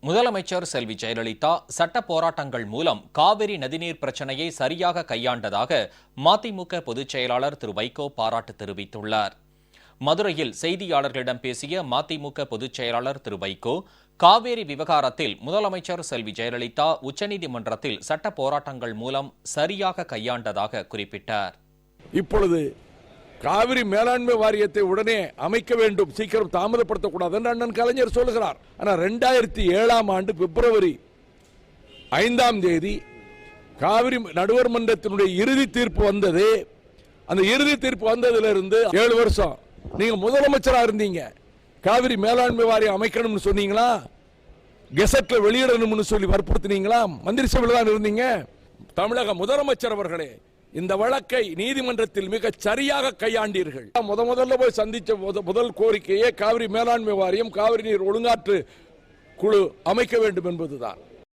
முதலமைச்சர் செல்வி ஜெயலலிதா சட்ட போராட்டங்கள் மூலம் காவிரி நதிநீர் பிரச்சினையை சரியாக கையாண்டதாக மதிமுக பொதுச் செயலாளர் திரு வைகோ பாராட்டு தெரிவித்துள்ளார். மதுரையில் செய்தியாளர்களிடம் பேசிய மதிமுக பொதுச் செயலாளர் திரு வைகோ, காவிரி விவகாரத்தில் முதலமைச்சர் செல்வி ஜெயலலிதா உச்சநீதிமன்றத்தில் சட்ட போராட்டங்கள் மூலம் சரியாக கையாண்டதாக குறிப்பிட்டார். இப்பொழுது காவிரி மேலாண்மை வாரியத்தை உடனே அமைக்க வேண்டும், சீக்கிரம் தாமதப்படுத்தக்கூடாது என்று அண்ணன் கலைஞர் சொல்லுகிறார். ஆனால் 2007ஆம் ஆண்டு பிப்ரவரி 5ஆம் தேதி காவிரி நடுவர் மன்றத்தினுடைய இறுதி தீர்ப்பு வந்தது. அந்த இறுதி தீர்ப்பு வந்ததிலிருந்து 7 வருஷம் நீங்க முதலமைச்சரா இருந்தீங்க. காவிரி மேலாண்மை வாரியம் அமைக்கணும்னு சொன்னீங்களா? கெசட்ல வெளியிடணும்னு சொல்லி வற்புறுத்தினீங்களா? மந்திரி சபையில் தான் இருந்தீங்க. தமிழக முதலமைச்சர் அவர்களே, இந்த வழக்கை நீதிமன்றத்தில் மிக சரியாக கையாண்டீர்கள். முதல்ல போய் சந்திச்ச முதல் கோரிக்கையே காவிரி மேலாண்மை வாரியம், காவிரி நீர் ஒழுங்காற்று குழு அமைக்க வேண்டும் என்பதுதான்.